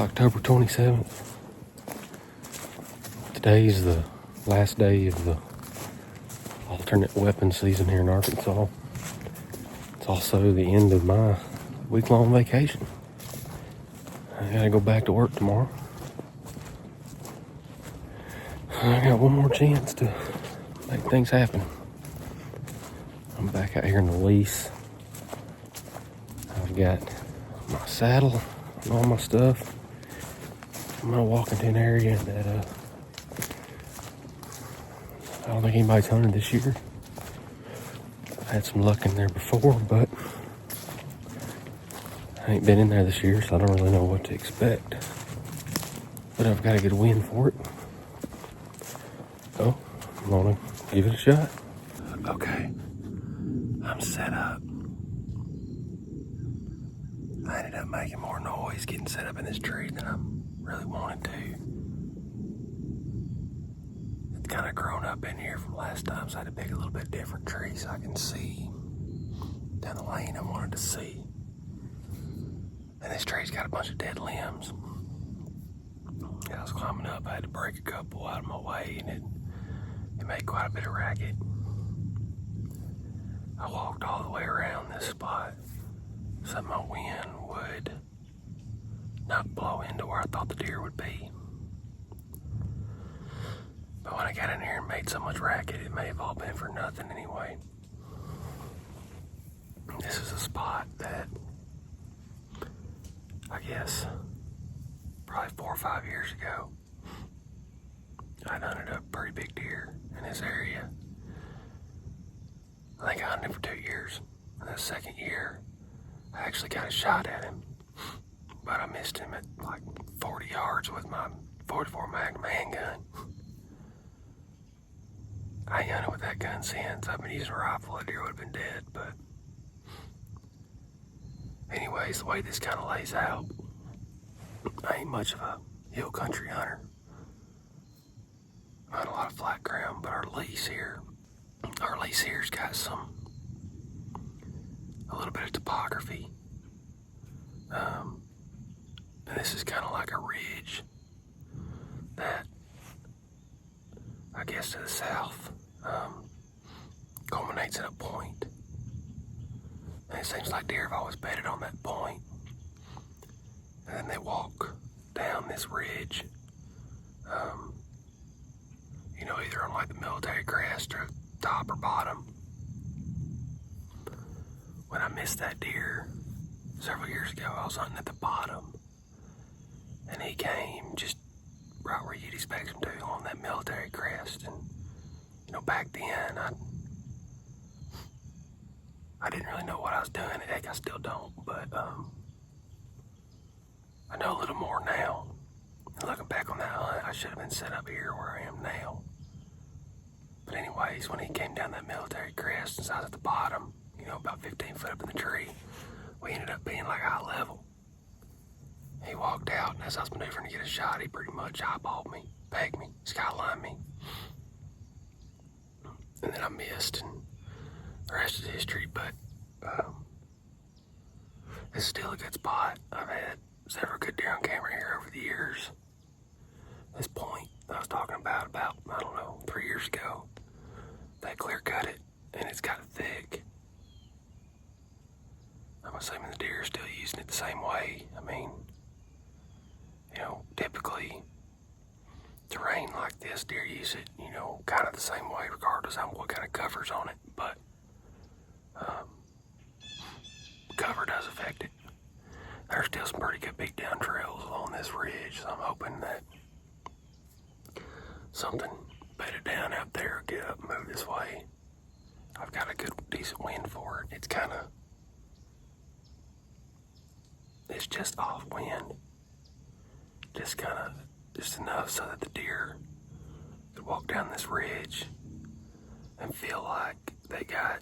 October 27th. Today is the last day of the alternate weapon season here in Arkansas. It's also the end of my week-long vacation. I gotta go back to work tomorrow. I got one more chance to make things happen. I'm back out here in the lease. I've got my saddle and all my stuff. I'm gonna walk into an area that I don't think anybody's hunted this year. I had some luck in there before, but I ain't been in there this year, so I don't really know what to expect. But I've got a good wind for it. So I'm gonna give it a shot. Okay, I'm set up. I ended up making more noise getting set up in this tree than I really wanted to. It's kind of grown up in here from last time, so I had to pick a little bit different tree so I can see down the lane I wanted to see. And this tree's got a bunch of dead limbs. As I was climbing up, I had to break a couple out of my way, and it made quite a bit of racket. I walked all the way around this spot so my wind would not blow into where I thought the deer would be. But when I got in here and made so much racket, it may have all been for nothing anyway. This is a spot that, I guess, probably 4 or 5 years ago, I'd hunted a pretty big deer in this area. I think I hunted him for 2 years. And the second year, I actually got a shot at him, but I missed him at like 40 yards with my 44 Magnum handgun. I ain't hunted with that gun since. I've been using a rifle. That deer would have been dead, but anyways, the way this kind of lays out, I ain't much of a hill country hunter. I hunt a lot of flat ground, but our lease here's got a little bit of topography. And this is kind of like a ridge that, I guess to the south, culminates in a point. And it seems like deer have always bedded on that point. And then they walk down this ridge, either on like the military crest or top or bottom. When I missed that deer several years ago, I was hunting at the bottom, and he came just right where you'd expect him to, on that military crest. And back then I didn't really know what I was doing. Heck, I still don't, but I know a little more now. And looking back on that hunt, I should have been set up here where I am now. But anyways, when he came down that military crest and I was at the bottom, about 15 foot up in the tree, we ended up being like eye level. He walked out, and as I was maneuvering to get a shot, he pretty much eyeballed me, pegged me, skylined me. And then I missed, and the rest is history, but it's still a good spot. I've had several good deer on camera here over the years. This point I was talking about, I don't know, 3 years ago, they clear cut it, and it's got thick. I'm assuming the deer are still using it the same way. I mean, typically terrain like this, deer use it, kind of the same way regardless of what kind of cover's on it, but cover does affect it. There's still some pretty good beat down trails along this ridge, so I'm hoping that something bedded down out there will get up and move this way. I've got a good, decent wind for it. It's just off wind. Just enough so that the deer could walk down this ridge and feel like they got,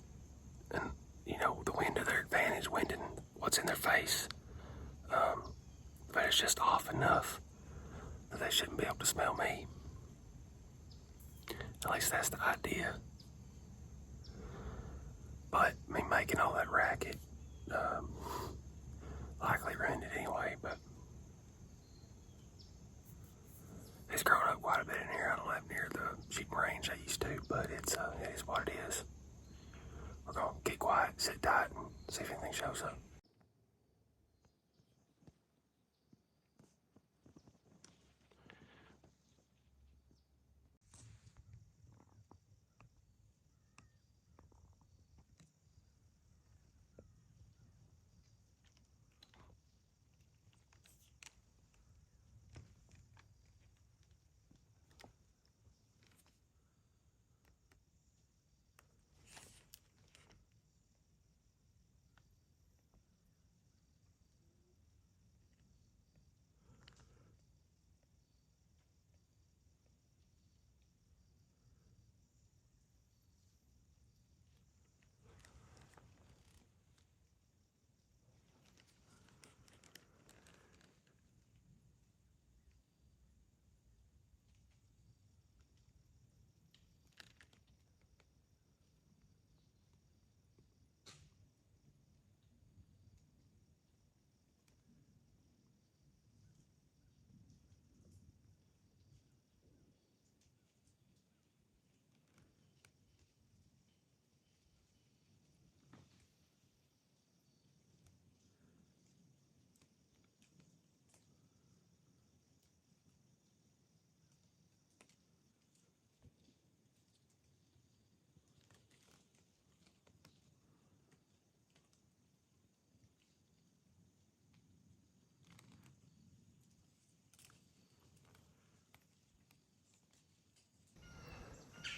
the wind to their advantage, winding what's in their face. But it's just off enough that they shouldn't be able to smell me. At least that's the idea. But me making all that racket likely ruined it anyway, but See if anything shows up.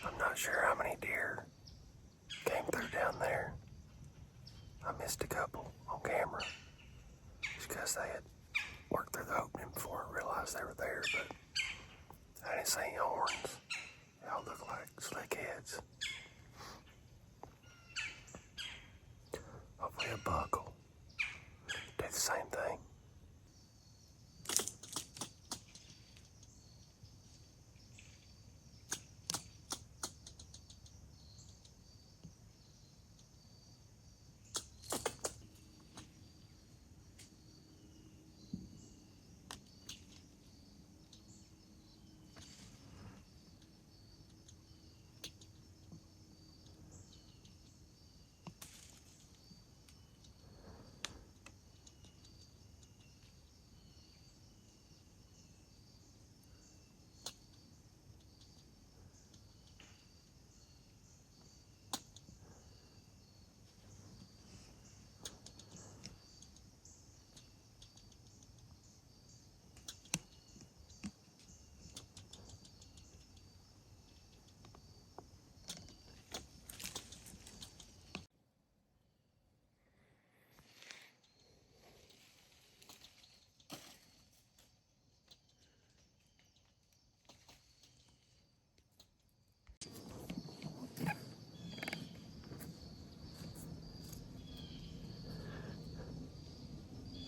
I'm not sure how many deer came through down there. I missed a couple on camera just because they had worked through the opening before I realized they were there, but I didn't see any horns. They all look like slick heads. Hopefully a buck will do the same thing.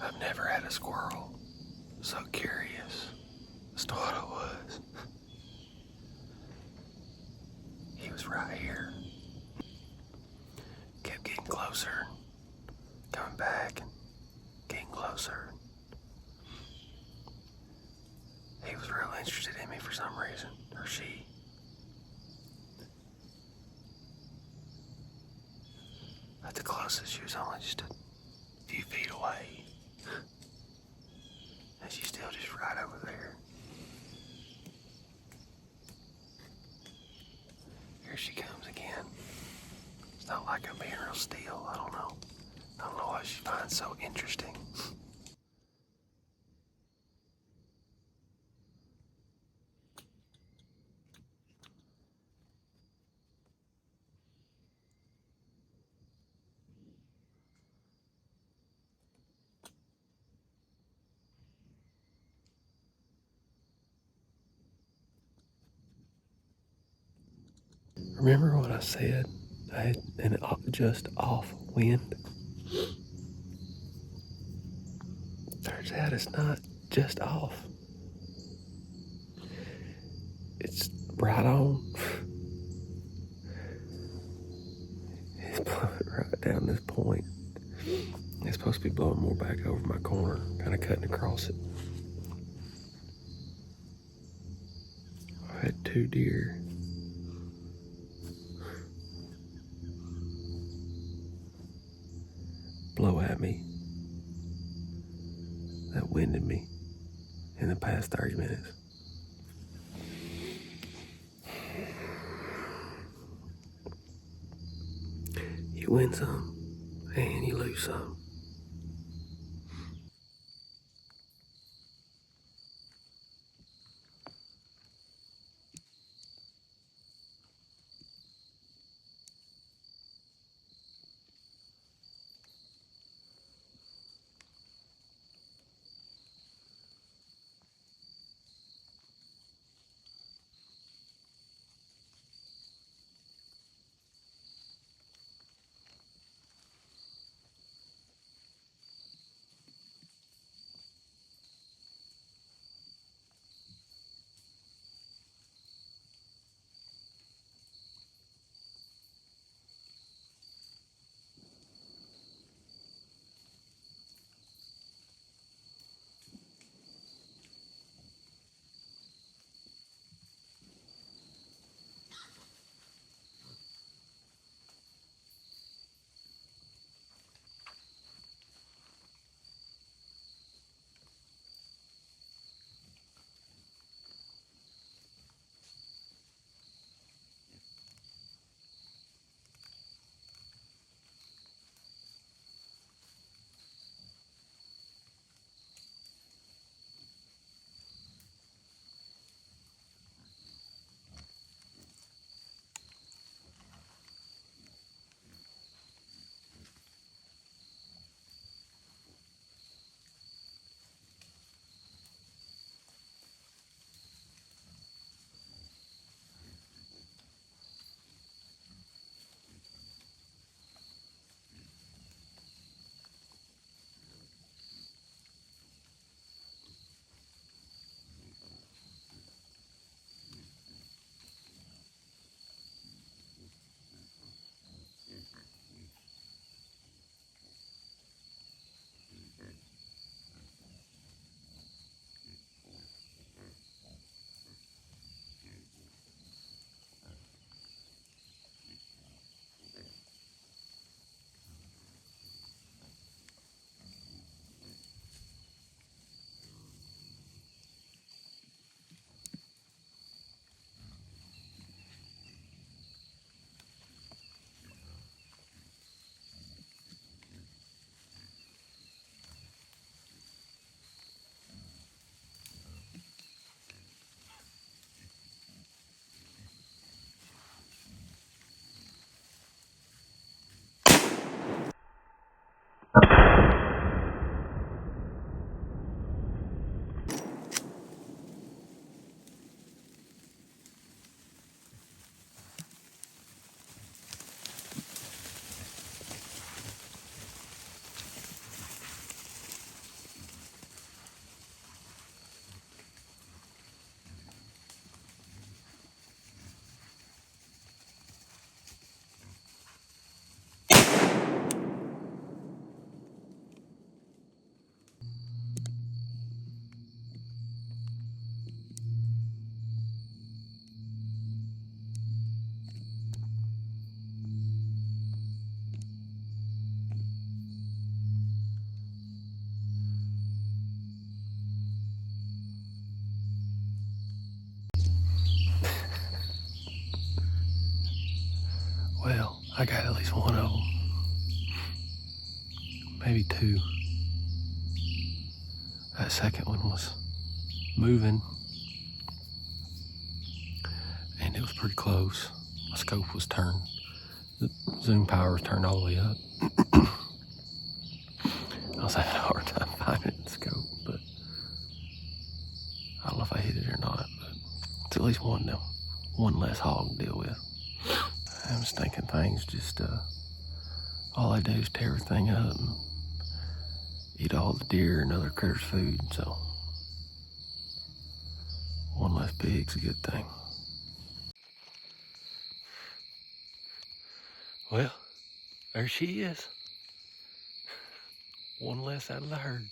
I've never had a squirrel so curious as to what it was. He was right here. Kept getting closer, coming back and getting closer. He was real interested in me for some reason, or she. At the closest, she was only just a few feet away. And she's still just right over there. Here she comes again. It's not like I'm being real still. I don't know. I don't know what she finds so interesting. Remember what I said? I had an just off wind. Turns out it's not just off. It's right on. It's right down this point. It's supposed to be blowing more back over my corner, kind of cutting across it. I had 2 deer. slow at me that winded me in the past 30 minutes. You win some and you lose some. Well, I got at least one of them. Maybe two. That second one was moving, and it was pretty close. My scope was turned. The zoom power was turned all the way up. I was having a hard time finding the scope, but I don't know if I hit it or not, but it's at least one now. One less hog to deal with. Them stinking things just, all they do is tear everything up and eat all the deer and other critters' food, so one less pig's a good thing. Well, there she is. One less out of the herd.